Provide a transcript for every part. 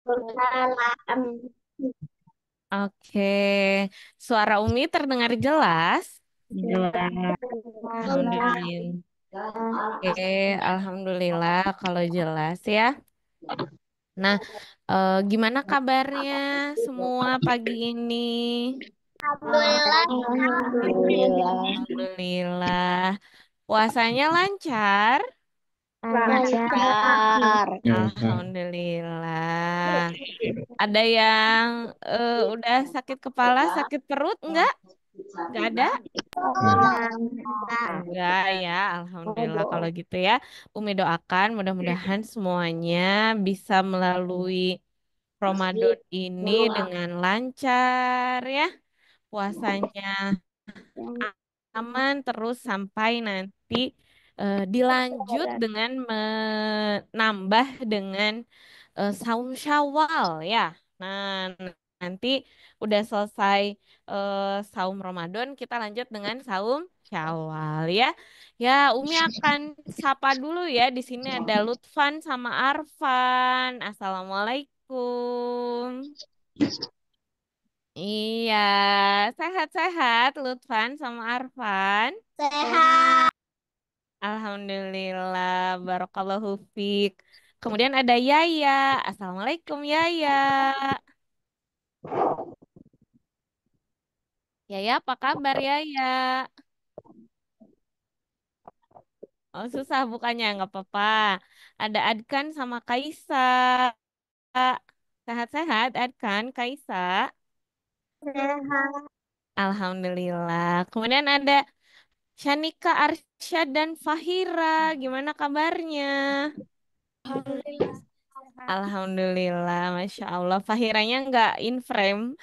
Waalaikumsalam. Oke, suara Umi terdengar jelas. Jelas. Alhamdulillah. Oke, Alhamdulillah kalau jelas ya. Nah, gimana kabarnya semua pagi ini? Alhamdulillah. Alhamdulillah. Puasanya lancar? Lancar. Alhamdulillah. Ada yang udah sakit kepala, sakit perut? Enggak? Enggak ada? Enggak ya, Alhamdulillah kalau gitu ya. Umi doakan mudah-mudahan semuanya bisa melalui Ramadan ini dengan lancar ya. Puasanya aman terus sampai nanti dilanjut dengan menambah dengan saum Syawal ya. Nah, nanti udah selesai saum Ramadan, kita lanjut dengan saum Syawal ya. Ya, Umi akan sapa dulu ya. Di sini ada Lutfan sama Arfan. Assalamualaikum. Iya, sehat-sehat Lutfan sama Arfan. Sehat. Alhamdulillah, barakallahu fiq. Kemudian ada Yaya. Assalamualaikum Yaya. Yaya, apa kabar Yaya? Oh, susah bukannya, nggak apa-apa. Ada Adkan sama Kaisa. Sehat-sehat Adkan, Kaisa. Sehat. Alhamdulillah. Kemudian ada Shanika, Arsyad, dan Fahira. Gimana kabarnya? Alhamdulillah. Sehat. Alhamdulillah, Masya Allah. Fahiranya nggak in frame.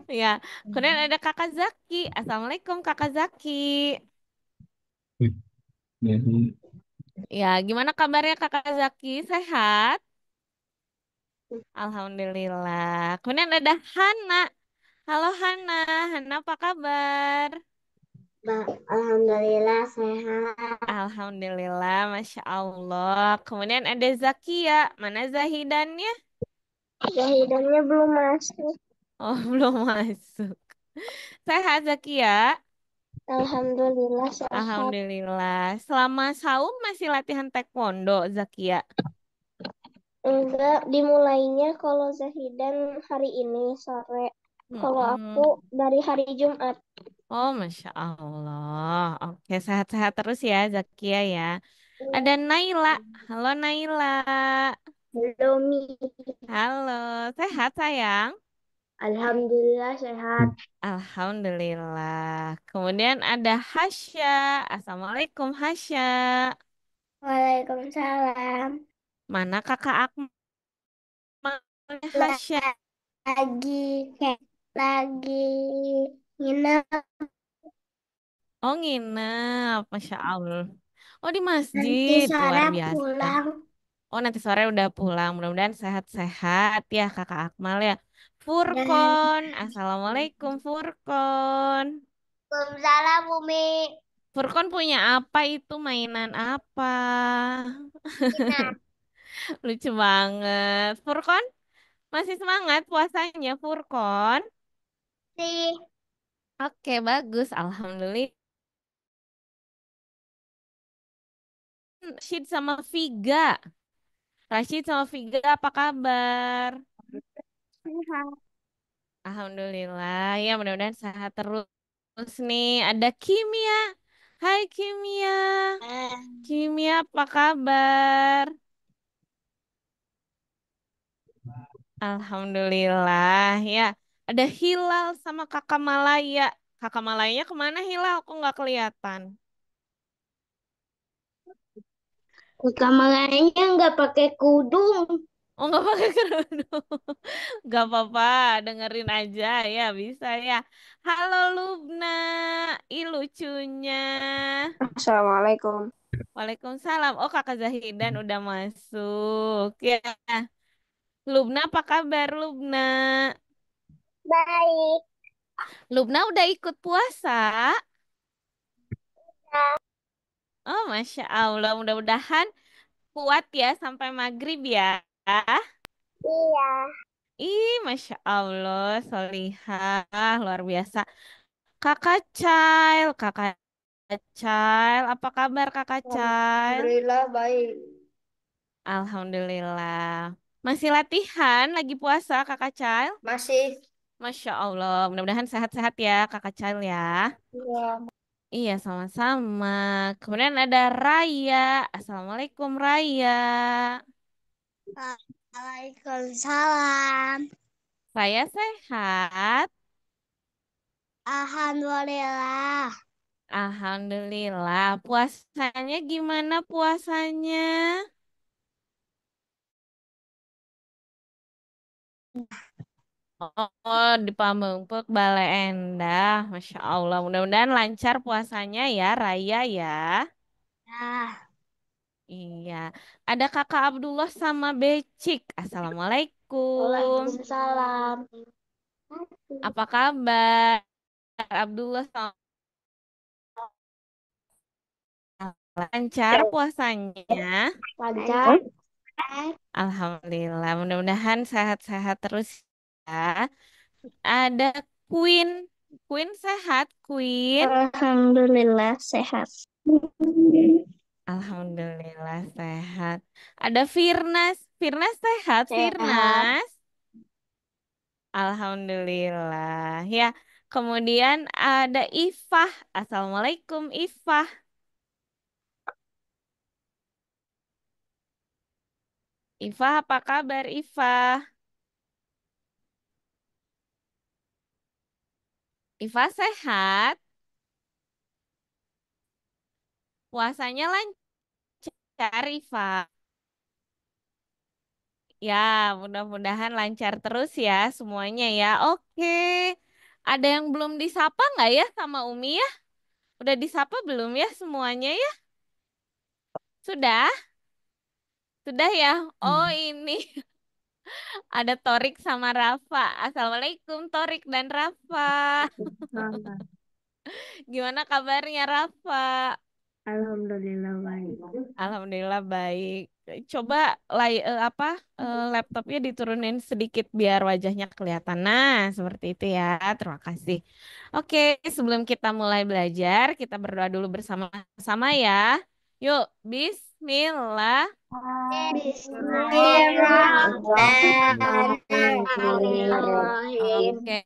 Ya, kemudian ada Kakak Zaki. Assalamualaikum Kakak Zaki. Ya, gimana kabarnya Kakak Zaki? Sehat? Alhamdulillah. Kemudian ada Hana. Halo Hana. Hana apa kabar? Alhamdulillah sehat. Alhamdulillah, Masya Allah. Kemudian ada Zakia. Mana Zahidannya? Jahidannya belum masuk. Oh, belum masuk. Sehat Zakia? Alhamdulillah sehat. Alhamdulillah. Selama saum masih latihan taekwondo, Zakia. Enggak, dimulainya kalau Zahidan hari ini sore. Kalau aku Mm-mm. dari hari Jumat. Oh, Masya Allah. Oke, sehat-sehat terus ya, Zakia ya. Ada Naila. Halo Naila. Belum. Halo, sehat sayang? Alhamdulillah sehat. Alhamdulillah. Kemudian ada Hasya. Assalamualaikum Hasya. Waalaikumsalam. Mana kakak Akmal Hasya? Lagi lagi nginep. Oh, nginep. Masya Allah. Oh, di Nanti masjid. sore Luar biasa. pulang. Oh, nanti sore udah pulang. Mudah-mudahan sehat-sehat ya kakak Akmal ya. Dan Furkon. Assalamualaikum Furkon. Waalaikumsalam Umi. Furkon punya apa itu? Mainan apa? Ina. Lucu banget. Furkon masih semangat puasanya Furkon? Sih. Oke, bagus. Alhamdulillah. Rashid sama Viga. Rashid sama Viga apa kabar? Sehat. Alhamdulillah. Ya, mudah-mudahan sehat terus nih. Ada Kimia. Hai Kimia. Kimia apa kabar? Alhamdulillah. Ya, ada Hilal sama Kakak Malaya. Kakak Malayanya kemana Hilal? Kok nggak kelihatan? Ke kamarnya nggak pakai kudung. Oh, nggak pakai kerudung. Nggak apa-apa, dengerin aja ya, bisa ya. Halo Lubna, ih lucunya. Assalamualaikum. Waalaikumsalam. Oh, Kakak Zahidan udah masuk. Ya, Lubna apa kabar Lubna? Baik. Lubna udah ikut puasa? Ya. Oh, Masya Allah. Mudah-mudahan kuat ya sampai maghrib ya. Iya. Ih, Masya Allah, solihah, luar biasa. Kakak Chail, kakak Chail, apa kabar kakak Chail? Alhamdulillah baik. Alhamdulillah. Masih latihan, lagi puasa kakak Chail? Masih. Masya Allah, mudah-mudahan sehat-sehat ya kakak Chail ya. Iya. Iya, sama-sama. Kemudian ada Raya. Assalamualaikum Raya. Waalaikumsalam. Raya sehat? Alhamdulillah. Alhamdulillah. Puasanya gimana puasanya? Oh, di Pamengpeuk Bale Endah. Masya Allah. Mudah-mudahan lancar puasanya ya, Raya ya. Ya. Iya. Ada Kakak Abdullah sama Becik. Assalamualaikum. Waalaikumsalam. Apa kabar? Abdullah sama lancar puasanya. Lancar. Alhamdulillah. Mudah-mudahan sehat-sehat terus ya. Ada Queen. Queen sehat, Queen. Alhamdulillah sehat. Alhamdulillah sehat. Ada Firnas. Firnas sehat, Sehat. Firnas. Alhamdulillah. Ya, kemudian ada Ifah. Assalamualaikum, Ifah. Ifah, apa kabar, Ifah? Ifah sehat. Puasanya lancar, Ifah. Ya, mudah-mudahan lancar terus ya semuanya ya. Oke. Ada yang belum disapa nggak ya sama Umi ya? Udah disapa belum ya semuanya ya? Sudah? Sudah ya? Oh ini ada Torik sama Rafa. Assalamualaikum Torik dan Rafa. Gimana kabarnya Rafa? Alhamdulillah baik. Alhamdulillah baik. Coba laptopnya diturunin sedikit biar wajahnya kelihatan. Nah, seperti itu ya. Terima kasih. Oke, sebelum kita mulai belajar, kita berdoa dulu bersama-sama ya. Yuk, bismillah. Bismillahirrahmanirrahim. Oke.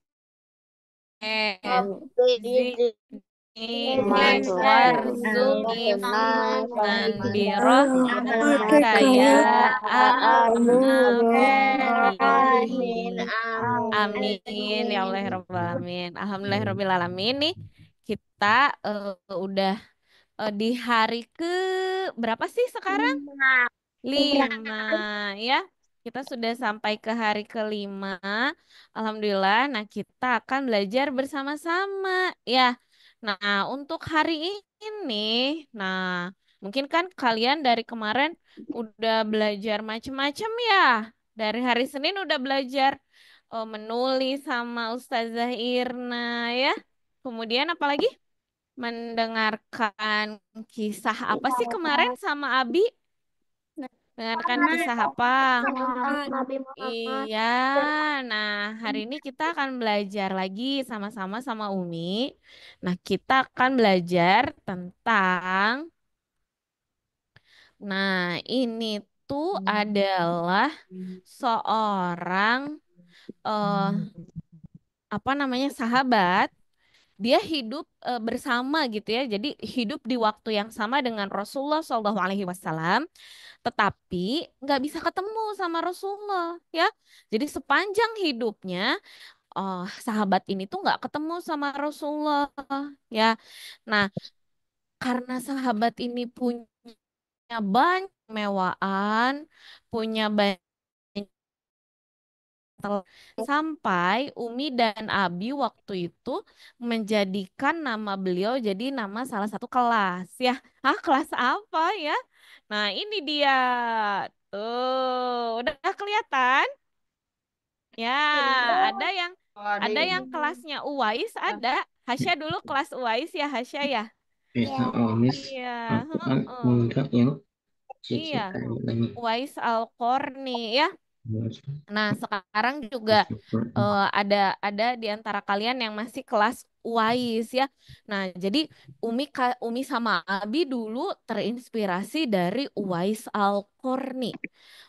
Rabbi Zidni warzuqni fadlan bi rahmatika ya Amin. arhamar Amin ya Allah ya Rabbal Alamin. Alhamdulillah Alamin nih kita udah di hari ke berapa sih sekarang? Lima ya. Kita sudah sampai ke hari kelima. Alhamdulillah. Nah, kita akan belajar bersama-sama ya. Nah, untuk hari ini, nah mungkin kan kalian dari kemarin udah belajar macam-macam ya. Dari hari Senin udah belajar menulis sama Ustazah Irna ya. Kemudian apalagi mendengarkan kisah apa sih kemarin sama Abi? Dengarkan kisah apa? Nabi Muhammad. Iya, nah hari ini kita akan belajar lagi sama-sama sama Umi. Nah, kita akan belajar tentang, nah ini tuh adalah seorang eh apa namanya sahabat. Dia hidup bersama gitu ya. Jadi hidup di waktu yang sama dengan Rasulullah SAW, tetapi nggak bisa ketemu sama Rasulullah ya. Jadi sepanjang hidupnya sahabat ini tuh nggak ketemu sama Rasulullah ya. Nah, karena sahabat ini punya banyak mewaan, punya banyak sampai Umi dan Abi waktu itu menjadikan nama beliau jadi nama salah satu kelas ya. Ah, kelas apa ya? Nah, ini dia. Tuh, udah kelihatan? Ya, ada yang ada yang kelasnya Uwais, ada. Hasya dulu kelas Uwais ya, Hasya ya. Ya. Iya, heeh. Enggak yang. Iya, Uwais Al-Qarni ya. Nah, sekarang juga ada di antara kalian yang masih kelas UAIS ya. Nah, jadi Umi sama Abi dulu terinspirasi dari Uwais Al-Qarni.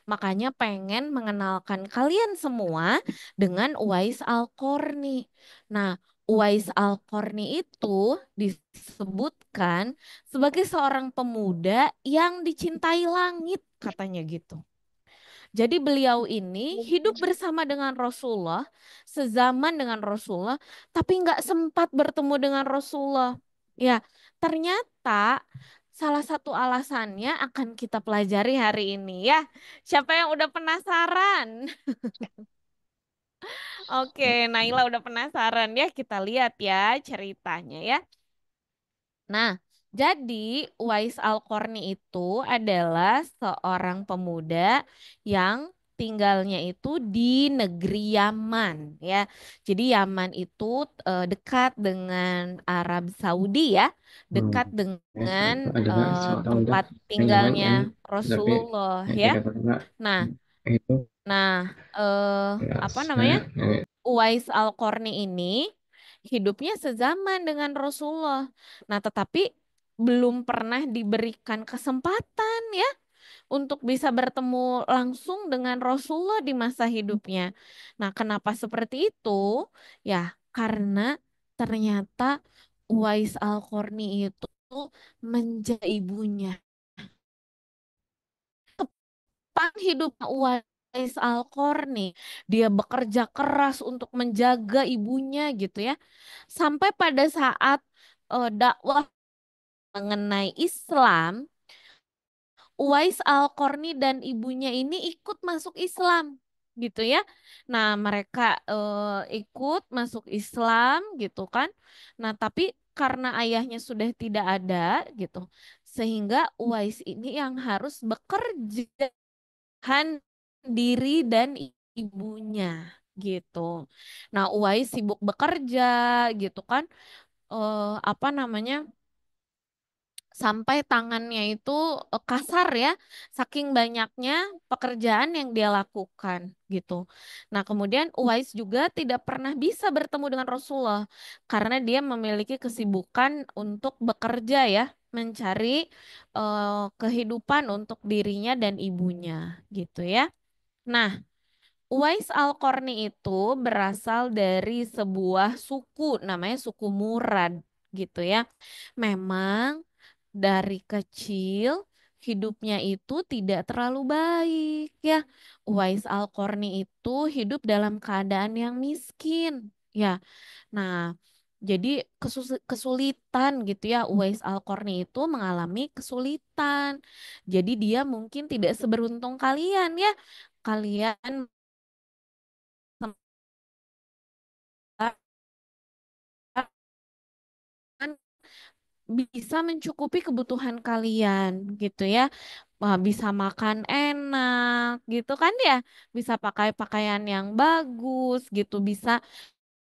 Makanya pengen mengenalkan kalian semua dengan Uwais Al-Qarni. Nah, Uwais Al-Qarni itu disebutkan sebagai seorang pemuda yang dicintai langit, katanya gitu. Jadi beliau ini hidup bersama dengan Rasulullah, sezaman dengan Rasulullah, tapi nggak sempat bertemu dengan Rasulullah. Ya, ternyata salah satu alasannya akan kita pelajari hari ini ya. Siapa yang udah penasaran? Oke, Naila udah penasaran ya. Kita lihat ya ceritanya ya. Nah, jadi Uwais Al-Qarni itu adalah seorang pemuda yang tinggalnya itu di negeri Yaman ya. Jadi Yaman itu dekat dengan Arab Saudi ya, Hmm. dekat dengan Itu adalah seorang budak tempat yang nyaman tinggalnya yang tapi Rasulullah yang ya. tidak pernah Nah, itu nah ya, apa namanya? saya Uwais Al-Qarni ini hidupnya sezaman dengan Rasulullah. Nah, tetapi belum pernah diberikan kesempatan ya untuk bisa bertemu langsung dengan Rasulullah di masa hidupnya. Nah, kenapa seperti itu? Ya, karena ternyata Uwais Al-Qarni itu menjadi ibunya. Hidup Uwais Al-Qarni, dia bekerja keras untuk menjaga ibunya gitu ya. Sampai pada saat dakwah mengenai Islam, Uwais Al-Qarni dan ibunya ini ikut masuk Islam gitu ya. Nah, mereka ikut masuk Islam gitu kan. Nah, tapi karena ayahnya sudah tidak ada gitu, sehingga Uwais ini yang harus bekerja kan diri dan ibunya gitu. Nah, Uwais sibuk bekerja gitu kan. Apa namanya? Sampai tangannya itu kasar ya, saking banyaknya pekerjaan yang dia lakukan gitu. Nah, kemudian Uwais juga tidak pernah bisa bertemu dengan Rasulullah karena dia memiliki kesibukan untuk bekerja ya, mencari kehidupan untuk dirinya dan ibunya gitu ya. Nah, Uwais Al-Qarni itu berasal dari sebuah suku, namanya suku Murad gitu ya. Memang dari kecil hidupnya itu tidak terlalu baik ya. Uwais Al-Qarni itu hidup dalam keadaan yang miskin ya. Nah, jadi kesulitan gitu ya. Uwais Al-Qarni itu mengalami kesulitan. Jadi dia mungkin tidak seberuntung kalian ya. Kalian bisa mencukupi kebutuhan kalian gitu ya. Wah, bisa makan enak gitu kan ya. Bisa pakai pakaian yang bagus gitu, bisa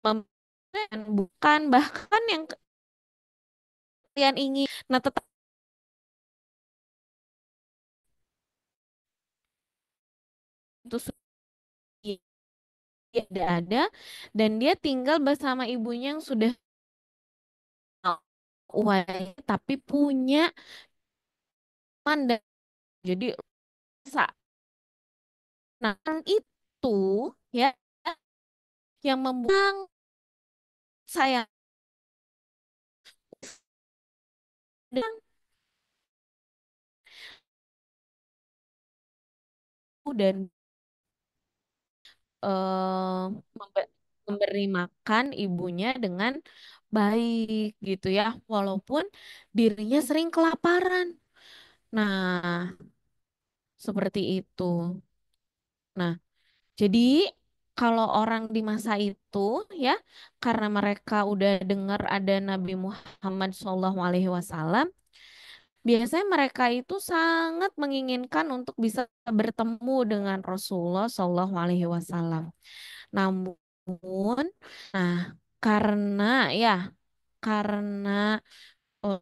bukan bahkan yang kalian ingin. Nah, tetap itu tidak ada dan dia tinggal bersama ibunya yang sudah uai tapi punya mandang. Jadi nah kan itu ya yang membuang saya dan memberi makan ibunya dengan baik gitu ya, walaupun dirinya sering kelaparan. Nah, seperti itu. Nah, jadi kalau orang di masa itu ya, karena mereka udah dengar ada Nabi Muhammad SAW, biasanya mereka itu sangat menginginkan untuk bisa bertemu dengan Rasulullah SAW. Namun, nah karena ya, karena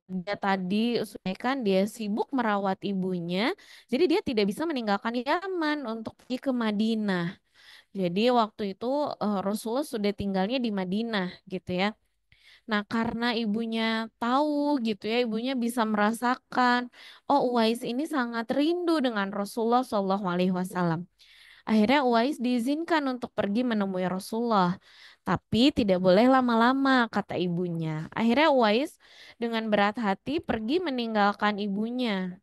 dia tadi kan dia sibuk merawat ibunya, jadi dia tidak bisa meninggalkan Yaman untuk pergi ke Madinah. Jadi waktu itu Rasulullah sudah tinggalnya di Madinah gitu ya. Nah, karena ibunya tahu gitu ya, ibunya bisa merasakan, oh Uwais ini sangat rindu dengan Rasulullah Shallallahu Alaihi Wasallam. Akhirnya Uwais diizinkan untuk pergi menemui Rasulullah, tapi tidak boleh lama-lama, kata ibunya. Akhirnya Uwais dengan berat hati pergi meninggalkan ibunya.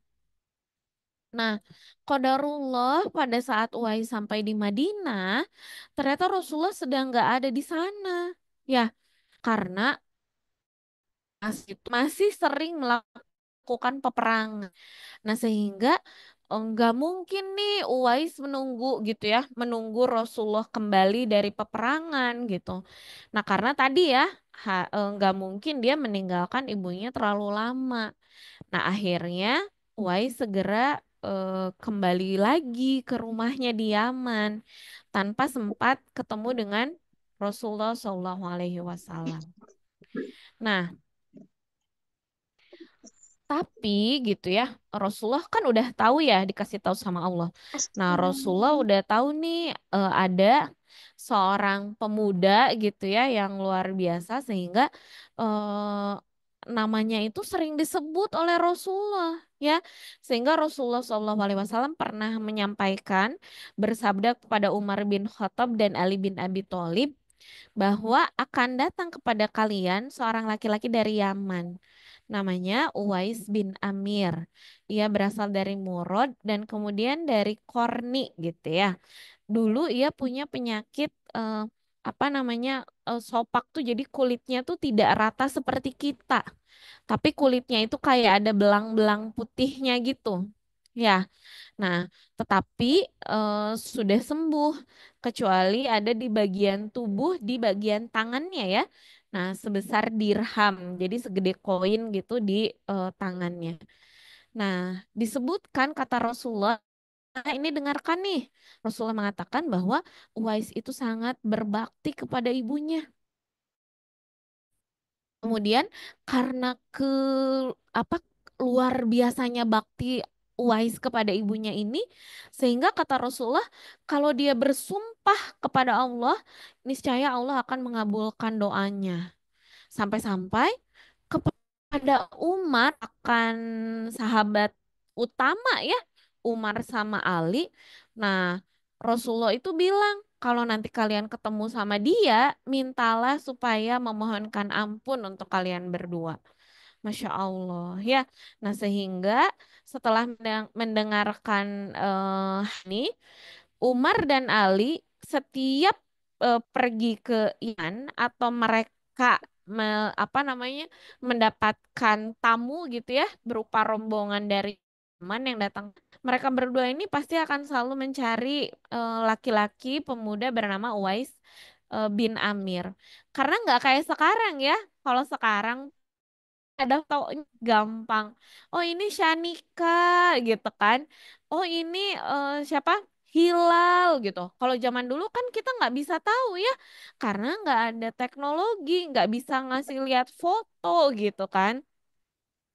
Nah, qadarullah pada saat Uwais sampai di Madinah, ternyata Rasulullah sedang nggak ada di sana. Ya, karena masih sering melakukan peperangan. Nah, sehingga nggak mungkin nih Uwais menunggu gitu ya, menunggu Rasulullah kembali dari peperangan gitu. Nah, karena tadi ya, nggak mungkin dia meninggalkan ibunya terlalu lama. Nah, akhirnya Uwais segera kembali lagi ke rumahnya di Yaman tanpa sempat ketemu dengan Rasulullah Shallallahu Alaihi Wasallam. Nah, tapi gitu ya, Rasulullah kan udah tahu ya, dikasih tahu sama Allah. Nah, Rasulullah udah tahu nih ada seorang pemuda gitu ya yang luar biasa sehingga eh, namanya itu sering disebut oleh Rasulullah ya. Sehingga Rasulullah SAW pernah menyampaikan bersabda kepada Umar bin Khattab dan Ali bin Abi Thalib bahwa akan datang kepada kalian seorang laki-laki dari Yaman. Namanya Uwais bin Amir. Ia berasal dari Murad dan kemudian dari Korni gitu ya. Dulu ia punya penyakit apa namanya sopak tuh jadi kulitnya tuh tidak rata seperti kita. Tapi kulitnya itu kayak ada belang-belang putihnya gitu. Ya, nah tetapi sudah sembuh kecuali ada di bagian tubuh di bagian tangannya ya. Nah, sebesar dirham, jadi segede koin gitu di tangannya. Nah, disebutkan kata Rasulullah, "Nah, ini dengarkan nih. Rasulullah mengatakan bahwa Uwais itu sangat berbakti kepada ibunya. Kemudian karena apa luar biasanya bakti Uwais kepada ibunya ini, sehingga kata Rasulullah, kalau dia bersumpah kepada Allah, niscaya Allah akan mengabulkan doanya. Sampai-sampai kepada Umar akan sahabat utama ya, Umar sama Ali. Nah, Rasulullah itu bilang, kalau nanti kalian ketemu sama dia, mintalah supaya memohonkan ampun untuk kalian berdua. Masya Allah ya. Nah, sehingga setelah mendengarkan ini, Umar dan Ali setiap pergi ke Iran atau mereka apa namanya mendapatkan tamu gitu ya berupa rombongan dari teman yang datang, mereka berdua ini pasti akan selalu mencari laki-laki pemuda bernama Uwais bin Amir, karena nggak kayak sekarang ya. Kalau sekarang ada tau gampang. Oh ini Shanika gitu kan. Oh ini siapa? Hilal gitu. Kalau zaman dulu kan kita nggak bisa tahu ya, karena nggak ada teknologi, nggak bisa ngasih lihat foto gitu kan.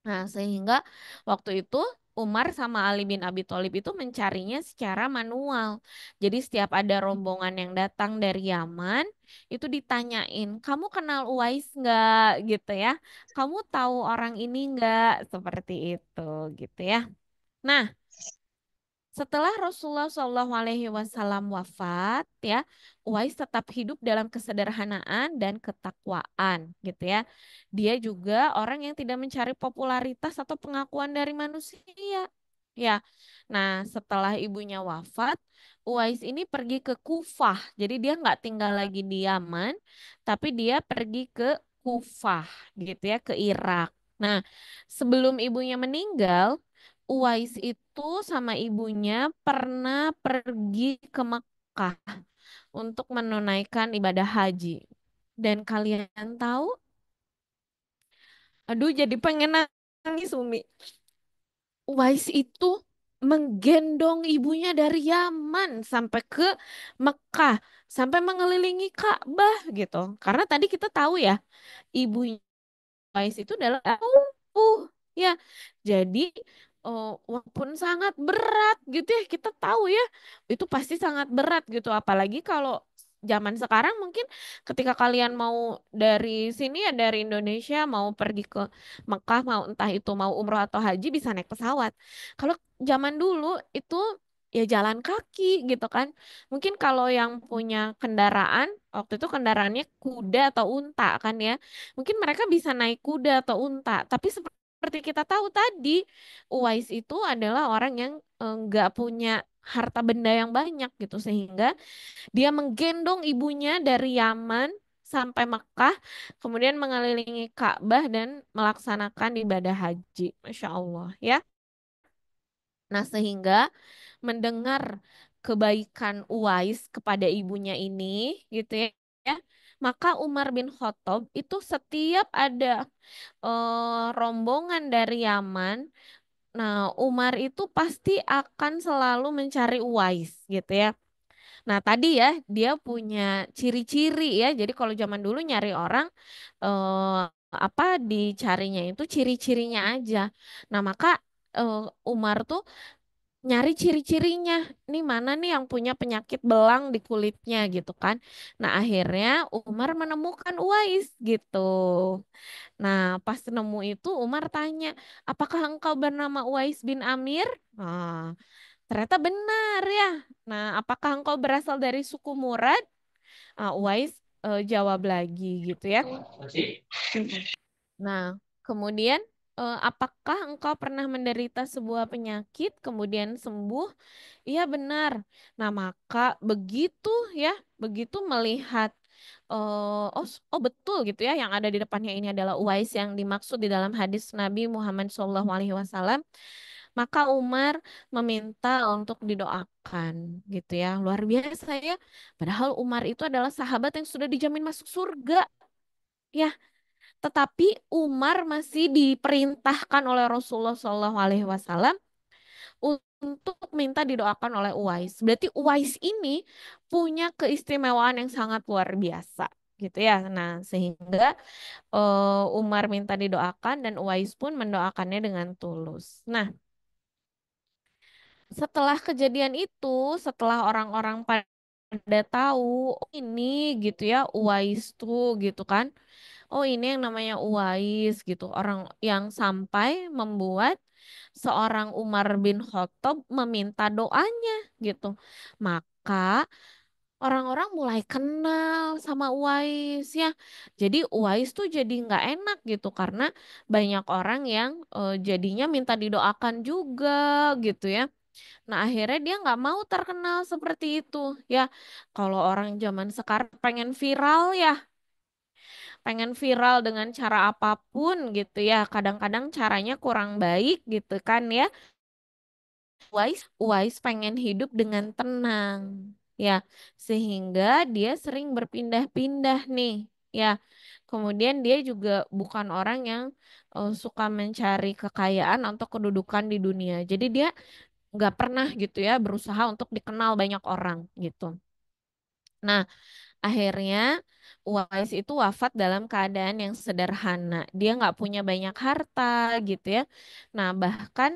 Nah, sehingga waktu itu Umar sama Ali bin Abi Thalib itu mencarinya secara manual. Jadi setiap ada rombongan yang datang dari Yaman, itu ditanyain, kamu kenal Uwais nggak gitu ya? Kamu tahu orang ini nggak? Seperti itu gitu ya. Nah, setelah Rasulullah SAW wafat, ya, Uwais tetap hidup dalam kesederhanaan dan ketakwaan, gitu ya. Dia juga orang yang tidak mencari popularitas atau pengakuan dari manusia, ya. Nah, setelah ibunya wafat, Uwais ini pergi ke Kufah. Jadi dia nggak tinggal lagi di Yaman, tapi dia pergi ke Kufah, gitu ya, ke Irak. Nah, sebelum ibunya meninggal, Uwais itu sama ibunya pernah pergi ke Mekah untuk menunaikan ibadah haji. Dan kalian tahu, aduh jadi pengen nangis Umi. Uwais itu menggendong ibunya dari Yaman sampai ke Mekah, sampai mengelilingi Ka'bah gitu. Karena tadi kita tahu ya, ibunya Uwais itu adalah ya. Jadi walaupun sangat berat gitu ya, kita tahu ya itu pasti sangat berat gitu. Apalagi kalau zaman sekarang mungkin ketika kalian mau dari sini ya dari Indonesia mau pergi ke Mekah mau entah itu mau umroh atau haji bisa naik pesawat. Kalau zaman dulu itu ya jalan kaki gitu kan. Mungkin kalau yang punya kendaraan waktu itu kendaraannya kuda atau unta kan ya. Mungkin mereka bisa naik kuda atau unta, tapi seperti kita tahu tadi, Uwais itu adalah orang yang nggak punya harta benda yang banyak gitu, sehingga dia menggendong ibunya dari Yaman sampai Mekah, kemudian mengelilingi Ka'bah dan melaksanakan ibadah haji. Masya Allah ya. Nah, sehingga mendengar kebaikan Uwais kepada ibunya ini gitu ya. Maka Umar bin Khattab itu setiap ada rombongan dari Yaman, nah Umar itu pasti akan selalu mencari Uwais gitu ya. Nah tadi ya dia punya ciri-ciri ya. Jadi kalau zaman dulu nyari orang apa dicarinya itu ciri-cirinya aja. Nah maka eh, Umar tuh nyari ciri-cirinya. Nih mana nih yang punya penyakit belang di kulitnya gitu kan. Nah akhirnya Umar menemukan Uwais gitu. Nah, pas nemu itu Umar tanya, apakah engkau bernama Uwais bin Amir? Nah, ternyata benar ya. Nah, apakah engkau berasal dari suku Murad? Uwais jawab lagi gitu ya. Nah, kemudian apakah engkau pernah menderita sebuah penyakit kemudian sembuh? Iya benar. Nah, maka begitu ya, begitu melihat oh betul gitu ya yang ada di depannya ini adalah Uwais yang dimaksud di dalam hadis Nabi Muhammad SAW. Maka Umar meminta untuk didoakan gitu ya. Luar biasa ya. Padahal Umar itu adalah sahabat yang sudah dijamin masuk surga. Ya, tetapi Umar masih diperintahkan oleh Rasulullah SAW untuk minta didoakan oleh Uwais. Berarti Uwais ini punya keistimewaan yang sangat luar biasa gitu ya. Nah, sehingga Umar minta didoakan dan Uwais pun mendoakannya dengan tulus. Nah, setelah kejadian itu, setelah orang-orang pada tahu oh ini gitu ya Uwais tuh gitu kan. Oh ini yang namanya Uwais gitu. Orang yang sampai membuat seorang Umar bin Khattab meminta doanya gitu. Maka orang-orang mulai kenal sama Uwais ya. Jadi Uwais tuh jadi nggak enak gitu karena banyak orang yang jadinya minta didoakan juga gitu ya. Nah akhirnya dia nggak mau terkenal seperti itu ya. Kalau orang zaman sekarang pengen viral ya pengen viral dengan cara apapun gitu ya. Kadang-kadang caranya kurang baik gitu kan ya. Wise pengen hidup dengan tenang ya. Sehingga dia sering berpindah-pindah nih ya. Kemudian dia juga bukan orang yang suka mencari kekayaan atau kedudukan di dunia. Jadi dia nggak pernah gitu ya berusaha untuk dikenal banyak orang gitu. Nah, akhirnya Uwais itu wafat dalam keadaan yang sederhana. Dia nggak punya banyak harta gitu ya. Nah bahkan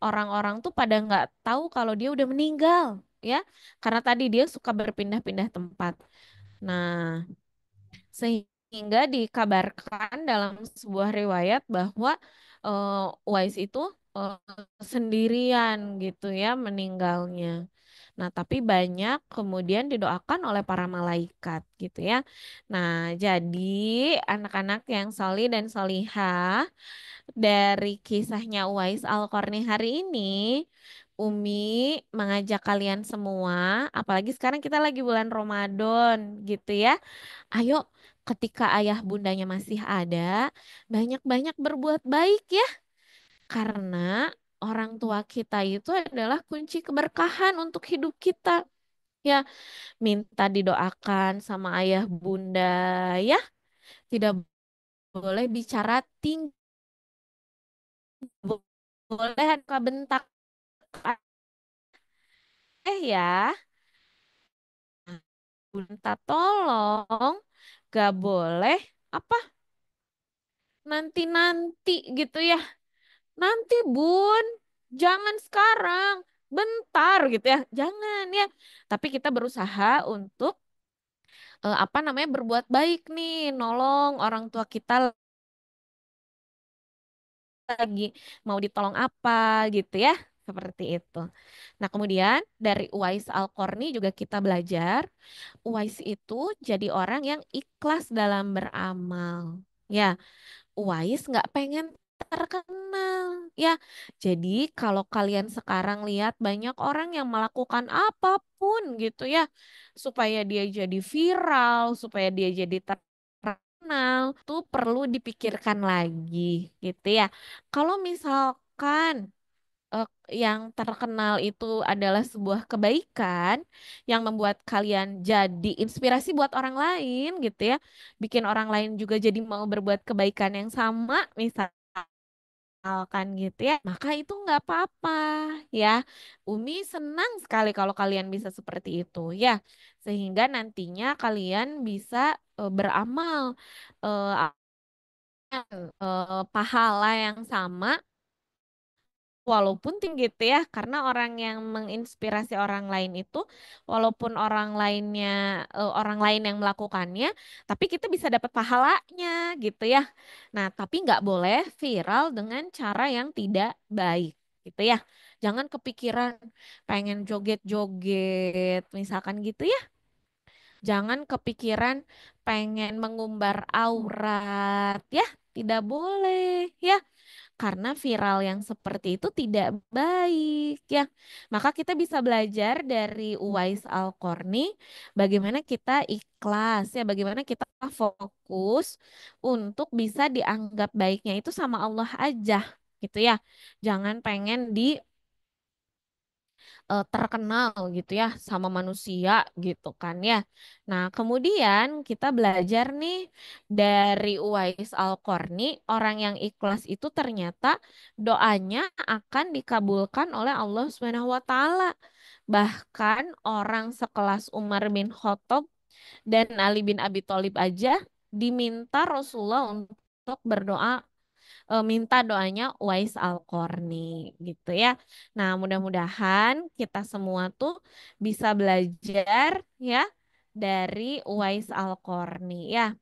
orang-orang tuh pada nggak tahu kalau dia udah meninggal ya. Karena tadi dia suka berpindah-pindah tempat. Nah sehingga dikabarkan dalam sebuah riwayat bahwa Uwais itu eh, sendirian gitu ya meninggalnya. Nah, tapi banyak kemudian didoakan oleh para malaikat gitu ya. Nah, jadi anak-anak yang solih dan solihah dari kisahnya Uwais Al-Qarni hari ini, Umi mengajak kalian semua, apalagi sekarang kita lagi bulan Ramadan gitu ya. Ayo, ketika ayah bundanya masih ada, banyak-banyak berbuat baik ya. Karena orang tua kita itu adalah kunci keberkahan untuk hidup kita. Ya, minta didoakan sama ayah bunda ya. Tidak boleh bicara tinggi, boleh ada bentak ya. Minta tolong, gak boleh apa nanti-nanti gitu ya. Nanti Bun, jangan sekarang, bentar gitu ya. Jangan ya. Tapi kita berusaha untuk apa namanya berbuat baik nih, nolong orang tua kita lagi mau ditolong apa gitu ya. Seperti itu. Nah, kemudian dari Uwais Al-Qarni juga kita belajar, Uwais itu jadi orang yang ikhlas dalam beramal. Ya, Uwais nggak pengen terkenal. Ya, jadi kalau kalian sekarang lihat banyak orang yang melakukan apapun gitu ya, supaya dia jadi viral, supaya dia jadi terkenal, tuh perlu dipikirkan lagi gitu ya. Kalau misalkan eh, yang terkenal itu adalah sebuah kebaikan yang membuat kalian jadi inspirasi buat orang lain gitu ya, bikin orang lain juga jadi mau berbuat kebaikan yang sama, misalkan gitu ya, maka itu nggak apa-apa ya. Umi senang sekali kalau kalian bisa seperti itu ya, sehingga nantinya kalian bisa beramal eh, pahala yang sama walaupun tinggi gitu ya, karena orang yang menginspirasi orang lain itu, walaupun orang lainnya, orang lain yang melakukannya, tapi kita bisa dapat pahalanya gitu ya. Nah, tapi nggak boleh viral dengan cara yang tidak baik gitu ya. Jangan kepikiran pengen joget-joget, misalkan gitu ya. Jangan kepikiran pengen mengumbar aurat ya, tidak boleh ya, karena viral yang seperti itu tidak baik ya. Maka kita bisa belajar dari Uwais Al-Qarni bagaimana kita ikhlas ya, bagaimana kita fokus untuk bisa dianggap baiknya itu sama Allah aja gitu ya. Jangan pengen terkenal gitu ya sama manusia gitu kan ya. Nah, kemudian kita belajar nih dari Uwais Al-Qarni, orang yang ikhlas itu ternyata doanya akan dikabulkan oleh Allah Subhanahu wa taala. Bahkan orang sekelas Umar bin Khattab dan Ali bin Abi Thalib aja diminta Rasulullah untuk berdoa, minta doanya Uwais Al-Qarni gitu ya. Nah, mudah-mudahan kita semua tuh bisa belajar ya dari Uwais Al-Qarni ya.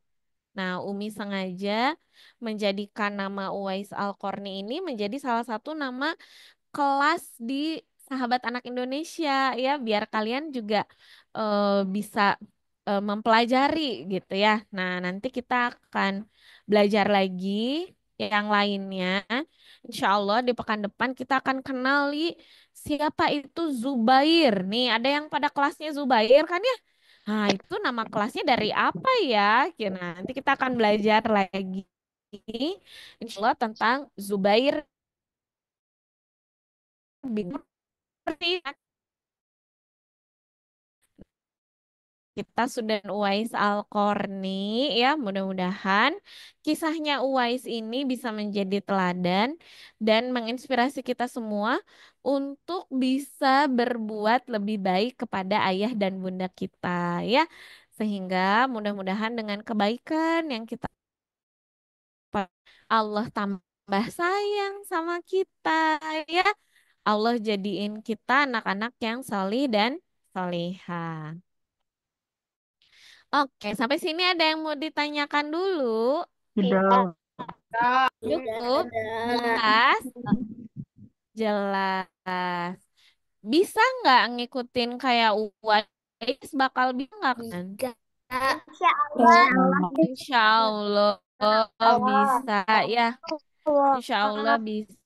Nah, Umi sengaja menjadikan nama Uwais Al-Qarni ini menjadi salah satu nama kelas di Sahabat Anak Indonesia ya, biar kalian juga bisa mempelajari gitu ya. Nah, nanti kita akan belajar lagi yang lainnya. Insya Allah di pekan depan kita akan kenali siapa itu Zubair. Nih, ada yang pada kelasnya Zubair kan ya? Nah, itu nama kelasnya dari apa ya? Oke, nah, nanti kita akan belajar lagi. Insya Allah tentang Zubair bin Mursi. Kita sudah Uwais Al-Qarni ya, mudah-mudahan kisahnya Uwais ini bisa menjadi teladan dan menginspirasi kita semua untuk bisa berbuat lebih baik kepada ayah dan bunda kita ya. Sehingga mudah-mudahan dengan kebaikan yang kita Allah tambah sayang sama kita ya. Allah jadiin kita anak-anak yang solih dan solihah. Oke, sampai sini ada yang mau ditanyakan dulu? Sudah. Cukup? Dadah. Jelas? Jelas. Bisa nggak ngikutin kayak UAS bakal bisa nggak kan? Bisa. Insya Allah. Insya Allah bisa ya. Insya Allah bisa.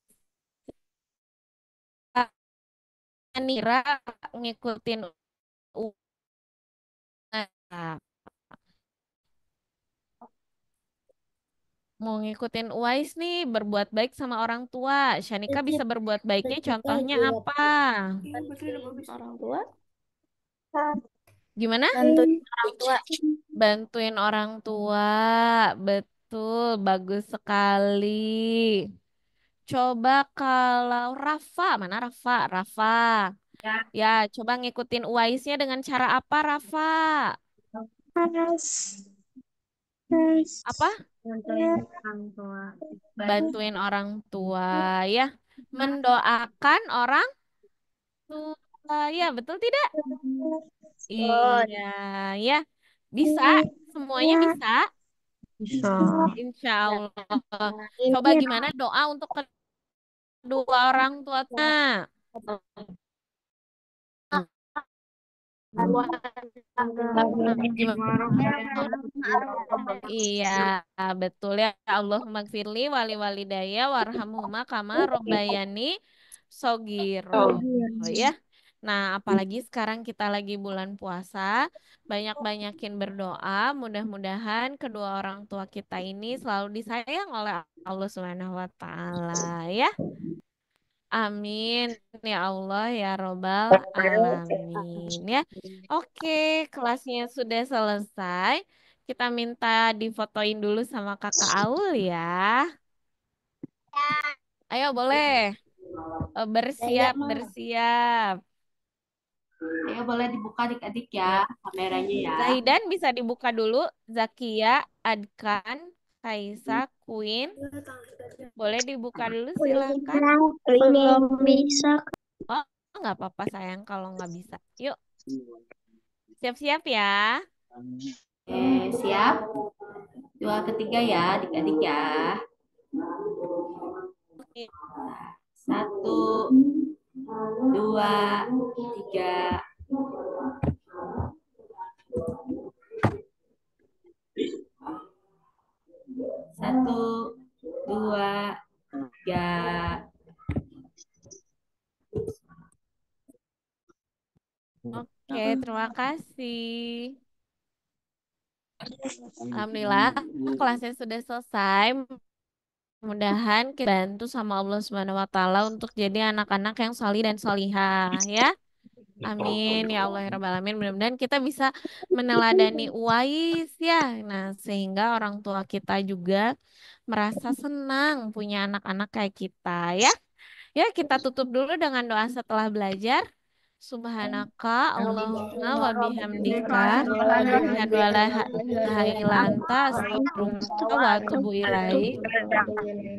Nira ngikutin UAS. Mau ngikutin Uwais nih, berbuat baik sama orang tua. Shanika bisa berbuat baiknya, contohnya apa? Orang tua. Gimana? Bantuin orang tua. Bantuin orang tua. Betul, bagus sekali. Coba kalau Rafa, mana Rafa? Rafa. Ya, coba ngikutin Uwaisnya dengan cara apa, Rafa? Mas. Apa? Bantuin orang tua. Bantuin orang tua ya. Mendoakan orang tua ya, betul tidak? Iya, ya. Bisa, semuanya bisa. Bisa. Insya Allah. Coba gimana doa untuk kedua orang tua? Nah, gimana? Iya, betul ya. Allahumma gfirli wali walidayya warhamhuma kama robbayani sogiro. Ya. Nah, apalagi sekarang kita lagi bulan puasa, banyak-banyakin berdoa, mudah-mudahan kedua orang tua kita ini selalu disayang oleh Allah Subhanahu wa taala ya. Amin ya Allah ya Robbal alamin ya. Oke, kelasnya sudah selesai. Kita minta difotoin dulu sama Kakak Aul ya. Ayo boleh. Bersiap, bersiap. Ayo boleh dibuka adik-adik ya kameranya ya. Zaidan bisa dibuka dulu. Zakia, Adkan, Kaisa, Queen. Boleh dibuka dulu silakan. Belum bisa. Oh, nggak apa-apa sayang kalau nggak bisa. Yuk, siap-siap ya. Siap? Dua ketiga ya adik-adik ya. Satu, dua, tiga. Satu, dua, tiga. Oke, terima kasih. Alhamdulillah, kelasnya sudah selesai. Mudah-mudahan kita bantu sama Allah Subhanahu wa taala untuk jadi anak-anak yang salih dan salihah ya. Amin ya Allah ya Rabbal alamin. Mudah-mudahan kita bisa meneladani Uwais ya. Nah, sehingga orang tua kita juga merasa senang punya anak-anak kayak kita ya. Ya, kita tutup dulu dengan doa setelah belajar. Subhanaka Allahumma wa bihamdika asyhadu an la ilaha illa anta astaghfiruka wa atubu ilaik.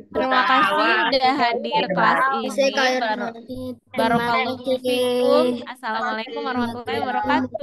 Terima kasih udah hadir kelas ini. Barakallahu fikum. Assalamualaikum warahmatullahi wabarakatuh.